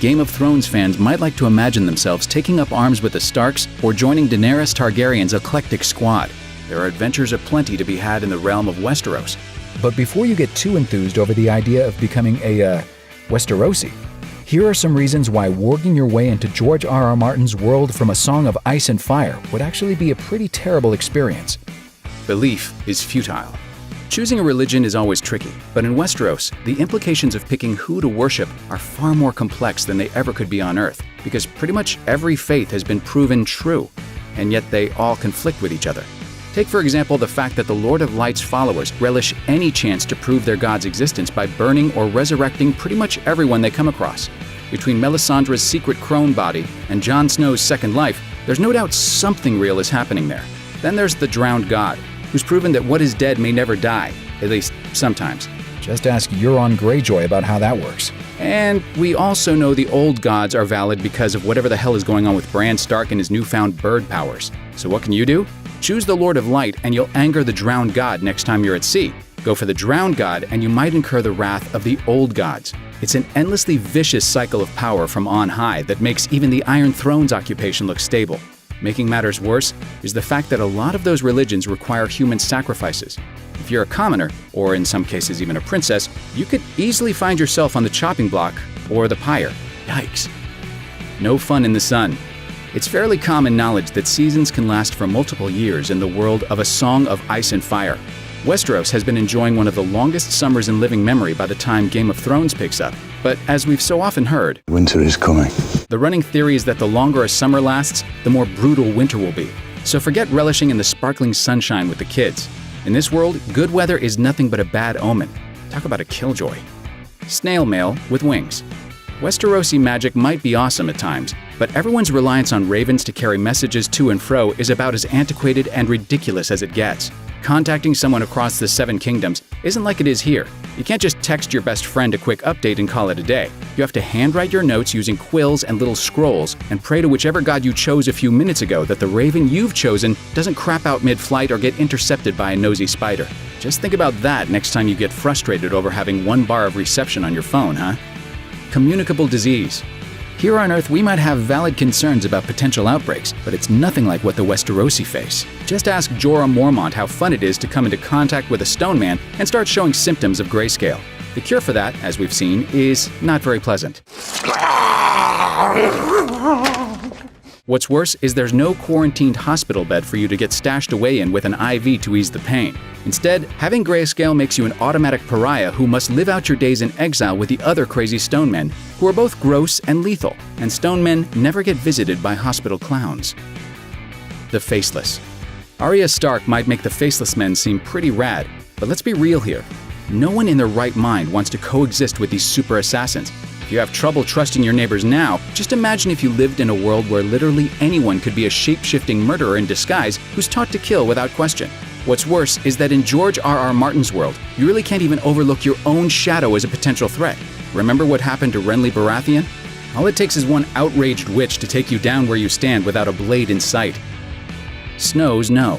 Game of Thrones fans might like to imagine themselves taking up arms with the Starks or joining Daenerys Targaryen's eclectic squad. There are adventures aplenty to be had in the realm of Westeros. But before you get too enthused over the idea of becoming a, Westerosi, here are some reasons why warging your way into George R.R. Martin's world from A Song of Ice and Fire would actually be a pretty terrible experience. Belief is futile. Choosing a religion is always tricky, but in Westeros, the implications of picking who to worship are far more complex than they ever could be on Earth, because pretty much every faith has been proven true, and yet they all conflict with each other. Take, for example, the fact that the Lord of Light's followers relish any chance to prove their god's existence by burning or resurrecting pretty much everyone they come across. Between Melisandre's secret crone body and Jon Snow's second life, there's no doubt something real is happening there. Then there's the drowned god, who's proven that what is dead may never die, at least sometimes. Just ask Euron Greyjoy about how that works. And we also know the old gods are valid because of whatever the hell is going on with Bran Stark and his newfound bird powers. So what can you do? Choose the Lord of Light and you'll anger the drowned god next time you're at sea. Go for the drowned god and you might incur the wrath of the old gods. It's an endlessly vicious cycle of power from on high that makes even the Iron Throne's occupation look stable. Making matters worse is the fact that a lot of those religions require human sacrifices. If you're a commoner, or in some cases even a princess, you could easily find yourself on the chopping block or the pyre. Yikes. No fun in the sun. It's fairly common knowledge that seasons can last for multiple years in the world of A Song of Ice and Fire. Westeros has been enjoying one of the longest summers in living memory by the time Game of Thrones picks up. But as we've so often heard, winter is coming. The running theory is that the longer a summer lasts, the more brutal winter will be. So forget relishing in the sparkling sunshine with the kids. In this world, good weather is nothing but a bad omen. Talk about a killjoy. Snail mail with wings. Westerosi magic might be awesome at times, but everyone's reliance on ravens to carry messages to and fro is about as antiquated and ridiculous as it gets. Contacting someone across the Seven Kingdoms isn't like it is here. You can't just text your best friend a quick update and call it a day. You have to handwrite your notes using quills and little scrolls and pray to whichever god you chose a few minutes ago that the raven you've chosen doesn't crap out mid-flight or get intercepted by a nosy spider. Just think about that next time you get frustrated over having 1 bar of reception on your phone, huh? Communicable disease. Here on Earth, we might have valid concerns about potential outbreaks, but it's nothing like what the Westerosi face. Just ask Jorah Mormont how fun it is to come into contact with a stone man and start showing symptoms of grayscale. The cure for that, as we've seen, is not very pleasant. What's worse is there's no quarantined hospital bed for you to get stashed away in with an IV to ease the pain. Instead, having grayscale makes you an automatic pariah who must live out your days in exile with the other crazy stone men, who are both gross and lethal, and stone men never get visited by hospital clowns. The Faceless. Arya Stark might make the Faceless men seem pretty rad, but let's be real here. No one in their right mind wants to coexist with these super assassins. If you have trouble trusting your neighbors now, just imagine if you lived in a world where literally anyone could be a shape-shifting murderer in disguise who's taught to kill without question. What's worse is that in George R.R. Martin's world, you really can't even overlook your own shadow as a potential threat. Remember what happened to Renly Baratheon? All it takes is one outraged witch to take you down where you stand without a blade in sight. Snow's no.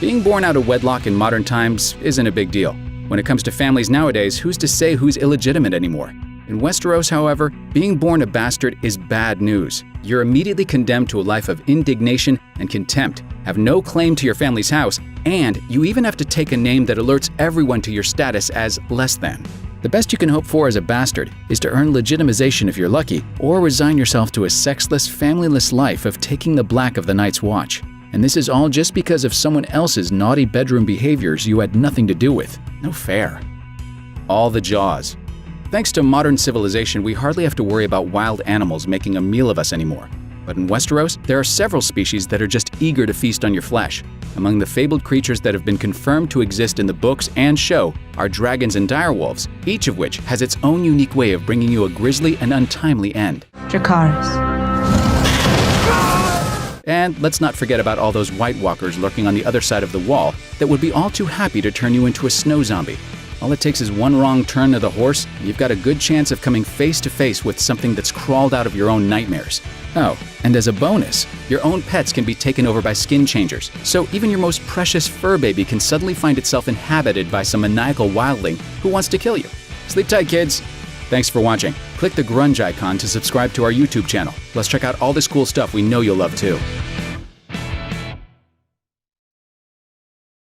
Being born out of wedlock in modern times isn't a big deal. When it comes to families nowadays, who's to say who's illegitimate anymore? In Westeros, however, being born a bastard is bad news. You're immediately condemned to a life of indignation and contempt, have no claim to your family's house, and you even have to take a name that alerts everyone to your status as less than. The best you can hope for as a bastard is to earn legitimization if you're lucky, or resign yourself to a sexless, familyless life of taking the black of the Night's Watch. And this is all just because of someone else's naughty bedroom behaviors you had nothing to do with. No fair. All the Jaws. Thanks to modern civilization, we hardly have to worry about wild animals making a meal of us anymore. But in Westeros, there are several species that are just eager to feast on your flesh. Among the fabled creatures that have been confirmed to exist in the books and show are dragons and direwolves, each of which has its own unique way of bringing you a grisly and untimely end. Dracarys. And let's not forget about all those White Walkers lurking on the other side of the wall that would be all too happy to turn you into a snow zombie. All it takes is one wrong turn of the horse, and you've got a good chance of coming face to face with something that's crawled out of your own nightmares. Oh, and as a bonus, your own pets can be taken over by skin changers, so even your most precious fur baby can suddenly find itself inhabited by some maniacal wildling who wants to kill you. Sleep tight, kids. Thanks for watching. Click the grunge icon to subscribe to our YouTube channel. Let's check out all this cool stuff we know you'll love too.